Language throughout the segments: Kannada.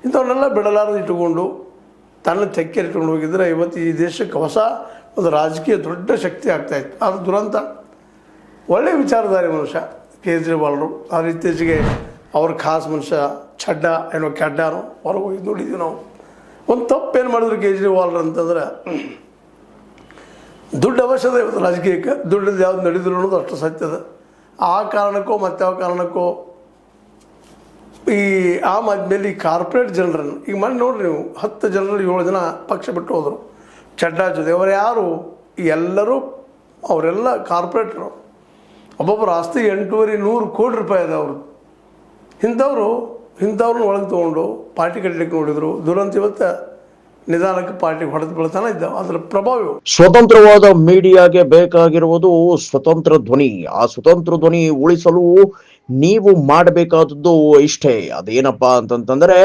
ಇಂಥವನ್ನೆಲ್ಲ ಬಿಡಲಾರದು ಇಟ್ಟುಕೊಂಡು ತನ್ನ ತೆಕ್ಕೆಯಲ್ಲಿ ಇಟ್ಕೊಂಡು ಹೋಗಿದ್ದರೆ ಇವತ್ತು ಈ ದೇಶಕ್ಕೆ ಹೊಸ ಒಂದು ರಾಜಕೀಯ ದೊಡ್ಡ ಶಕ್ತಿ ಆಗ್ತಾಯಿತ್ತು. ಅದು ದುರಂತ. ಒಳ್ಳೆಯ ವಿಚಾರಧಾರಿ ಮನುಷ್ಯ ಕೇಜ್ರಿವಾಲ್ರು. ಆದರೆ ಇತ್ತೀಚೆಗೆ ಅವ್ರ ಖಾಸ್ ಮನುಷ್ಯ ಚಡ್ಡ ಏನೋ ಕೆಡ್ಡನೋ ಹೊರಗೆ ಹೋಗಿ ನೋಡಿದ್ವಿ ನಾವು. ಒಂದು ತಪ್ಪೇನು ಮಾಡಿದ್ರು ಕೇಜ್ರಿವಾಲ್ರು ಅಂತಂದ್ರೆ, ದುಡ್ಡು ಅವಶ್ಯದ ಇವತ್ತು ರಾಜಕೀಯಕ್ಕೆ, ದುಡ್ಡಿದ್ದು ಯಾವ್ದು ನಡೆದಿಲ್ಲ ಅನ್ನೋದು ಅಷ್ಟು ಸತ್ಯದ. ಆ ಕಾರಣಕ್ಕೋ ಮತ್ತಾವ ಕಾರಣಕ್ಕೋ ಈ ಆಮ್ ಆದ್ಮೇಲೆ ಈ ಕಾರ್ಪೊರೇಟ್ ಜನರನ್ನು ಈಗ ಮನೆ ನೋಡ್ರಿ ನೀವು, 10 ಜನರಲ್ಲಿ 7 ಜನ ಪಕ್ಷ ಬಿಟ್ಟು ಹೋದರು ಚಡ್ಡಾ ಜೊತೆ. ಅವರು ಯಾರು? ಎಲ್ಲರೂ ಅವರೆಲ್ಲ ಕಾರ್ಪೊರೇಟ್ರು. ಒಬ್ಬೊಬ್ಬರು ಆಸ್ತಿ 800 ಕೋಟಿ ರೂಪಾಯಿ ಇದೆ ಅವರು. ಇಂಥವ್ರನ್ನ ಒಳಗೆ ತೊಗೊಂಡು ಪಾರ್ಟಿ ಕಟ್ಟಲಿಕ್ಕೆ ನೋಡಿದರು. ದುರಂತ ಇವತ್ತು ನಿಧಾನಕ್ಕೆ ಪಾರ್ಟಿ ಹೊಡೆದು ಬೀಳ್ತಾನೆ ಇದ್ದಾವೆ. ಅದರ ಪ್ರಭಾವ. ಸ್ವತಂತ್ರವಾದ ಮೀಡಿಯಾಗೆ ಬೇಕಾಗಿರುವುದು ಸ್ವತಂತ್ರ ಧ್ವನಿ. ಆ ಸ್ವತಂತ್ರ ಧ್ವನಿ ಉಳಿಸಲು ನೀವು ಮಾಡಬೇಕಾದದ್ದು ಇಷ್ಟೇ. ಅದೇನಪ್ಪಾ ಅಂತಂತಂದ್ರೆ,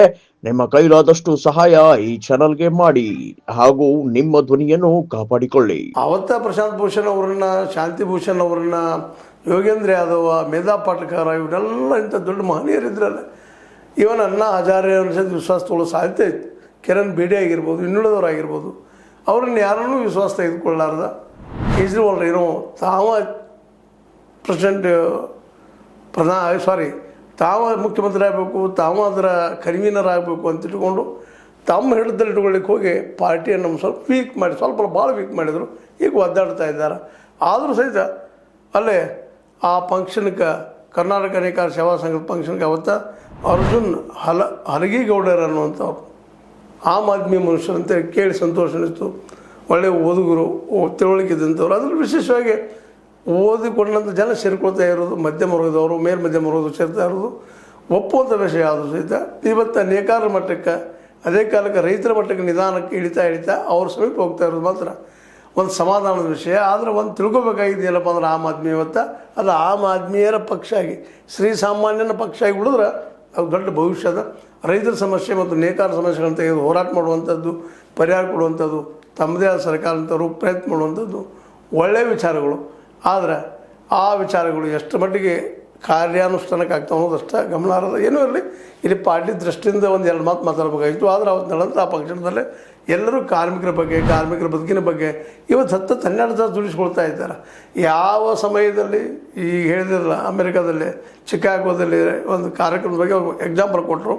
ನಿಮ್ಮ ಕೈಲಾದಷ್ಟು ಸಹಾಯ ಈ ಚಾನಲ್ಗೆ ಮಾಡಿ ಹಾಗೂ ನಿಮ್ಮ ಧ್ವನಿಯನ್ನು ಕಾಪಾಡಿಕೊಳ್ಳಿ. ಅವತ್ತ ಪ್ರಶಾಂತ್ ಭೂಷಣ್ ಅವರನ್ನ, ಶಾಂತಿ ಭೂಷಣ್ ಅವರನ್ನ, ಯೋಗೇಂದ್ರ ಯಾದವ್, ಮೇಧಾ ಪಾಟ್ಕರ್, ಇವರೆಲ್ಲ ಇಂಥ ದೊಡ್ಡ ಮಹನೀಯರಿದ್ರಲ್ಲ. ಇವನ್ ಅಣ್ಣಾ ಹಜಾರೆ ವಿಶ್ವಾಸ ತೊಗೊಳ್ಳೋ ಸಾಧ್ಯತೆ ಇತ್ತು. ಕಿರಣ್ ಬೇಡಿ ಆಗಿರ್ಬೋದು, ಇನ್ನುಳಿದವ್ರು ಆಗಿರ್ಬೋದು. ಅವ್ರನ್ನ ಯಾರನ್ನೂ ವಿಶ್ವಾಸ ತೆಗೆದುಕೊಳ್ಳಾರ್ದ ಕೇಜ್ರಿವಾಲ್ ಏನೋ ತಾವ ತಾವ ಮುಖ್ಯಮಂತ್ರಿ ಆಗಬೇಕು, ತಾವ ಅದರ ಕನ್ವೀನರ್ ಆಗಬೇಕು ಅಂತ ಇಟ್ಕೊಂಡು ತಮ್ಮ ಹಿಡಿದಲ್ಲಿ ಇಟ್ಕೊಳ್ಳಿಕ್ಕೆ ಹೋಗಿ ಪಾರ್ಟಿಯನ್ನು ಸ್ವಲ್ಪ ವೀಕ್ ಮಾಡಿ, ಸ್ವಲ್ಪ ಭಾಳ ವೀಕ್ ಮಾಡಿದರು. ಈಗ ಒದ್ದಾಡ್ತಾ ಇದ್ದಾರೆ. ಆದರೂ ಸಹಿತ ಅಲ್ಲೇ ಆ ಫಂಕ್ಷನ್ಗೆ, ಕರ್ನಾಟಕ ನೇಕಾರ ಸೇವಾ ಸಂಘದ ಫಂಕ್ಷನ್ಗೆ ಅವತ್ತು ಅರ್ಜುನ್ ಹಲಗಿಗೌಡರ್ ಅನ್ನುವಂಥವ್ರು ಆಮ್ ಆದ್ಮಿ ಮನುಷ್ಯರಂತೆ ಕೇಳಿ ಸಂತೋಷ ಅನಿಸ್ತು. ಒಳ್ಳೆಯ ಓದುಗರು, ತಿಳುವಳಿಕೆ ಇದ್ದಂಥವ್ರು. ಅದರಲ್ಲಿ ವಿಶೇಷವಾಗಿ ಓದಿಕೊಂಡಂಥ ಜನ ಸೇರ್ಕೊಳ್ತಾ ಇರೋದು ಮಧ್ಯಮ ವರ್ಗದವರು, ಮೇಲ್ಮಧ್ಯಮ ವರ್ಗದವರು ಸೇರ್ತಾ ಇರೋದು ಒಪ್ಪುವಂಥ ವಿಷಯ. ಆದರೂ ಸಹಿತ ಇವತ್ತು ನೇಕಾರ ಮಟ್ಟಕ್ಕೆ, ಅದೇ ಕಾಲಕ್ಕೆ ರೈತರ ಮಟ್ಟಕ್ಕೆ ನಿಧಾನಕ್ಕೆ ಇಳಿತಾ ಅವ್ರ ಸಮೀಪ ಹೋಗ್ತಾ ಇರೋದು ಮಾತ್ರ ಒಂದು ಸಮಾಧಾನದ ವಿಷಯ. ಆದರೆ ಒಂದು ತಿಳ್ಕೊಬೇಕಾಗಿದೆ ಏನಪ್ಪ ಅಂದ್ರೆ, ಆಮ್ ಆದ್ಮಿ ಇವತ್ತು ಅದು ಆಮ್ ಆದ್ಮಿಯರ ಪಕ್ಷ ಆಗಿ, ಶ್ರೀಸಾಮಾನ್ಯನ ಪಕ್ಷ ಆಗಿ ಉಳಿದ್ರೆ ಅದು ದೊಡ್ಡ ಭವಿಷ್ಯದ ರೈತರ ಸಮಸ್ಯೆ ಮತ್ತು ನೇಕಾರ ಸಮಸ್ಯೆಗಳನ್ನು ತೆಗೆದು ಹೋರಾಟ ಮಾಡುವಂಥದ್ದು, ಪರಿಹಾರ ಕೊಡುವಂಥದ್ದು, ತಮ್ಮದೇ ಆದ ಸರ್ಕಾರ ಅಂತವರು ಪ್ರಯತ್ನ ಮಾಡುವಂಥದ್ದು ಒಳ್ಳೆಯ ವಿಚಾರಗಳು. ಆದರೆ ಆ ವಿಚಾರಗಳು ಎಷ್ಟು ಮಟ್ಟಿಗೆ ಕಾರ್ಯಾನುಷ್ಠಾನಕ್ಕೆ ಆಗ್ತಾವೆ ಅನ್ನೋದಷ್ಟೇ ಗಮನಾರ್ಹದ. ಏನೂ ಇರಲಿ, ಇಲ್ಲಿ ಪಾರ್ಟಿ ದೃಷ್ಟಿಯಿಂದ ಒಂದು 2 ಮಾತು ಮಾತಾಡಬೇಕಾಗಿತ್ತು. ಆದರೆ ಅವತ್ತು ನಡೆದಂಥ ಆ ಫಂಕ್ಷನ್ದಲ್ಲೇ ಎಲ್ಲರೂ ಕಾರ್ಮಿಕರ ಬಗ್ಗೆ, ಕಾರ್ಮಿಕರ ಬದುಕಿನ ಬಗ್ಗೆ ಇವತ್ತು 10-12 ತಾಸು ದುಡಿಸ್ಕೊಳ್ತಾ ಇದ್ದಾರೆ. ಯಾವ ಸಮಯದಲ್ಲಿ ಈಗ ಹೇಳಿದಿರಲ್ಲ, ಅಮೆರಿಕಾದಲ್ಲಿ ಚಿಕಾಗೋದಲ್ಲಿ ಒಂದು ಕಾರ್ಯಕ್ರಮದ ಬಗ್ಗೆ ಎಕ್ಸಾಂಪಲ್ ಕೊಟ್ಟರು.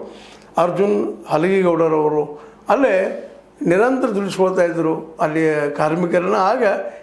ಅರ್ಜುನ್ ಹಲಗಿಗೌಡರವರು ಅಲ್ಲೇ ನಿರಂತರ ದುಡಿಸ್ಕೊಳ್ತಾ ಇದ್ದರು ಅಲ್ಲಿ ಕಾರ್ಮಿಕರನ್ನು. ಆಗ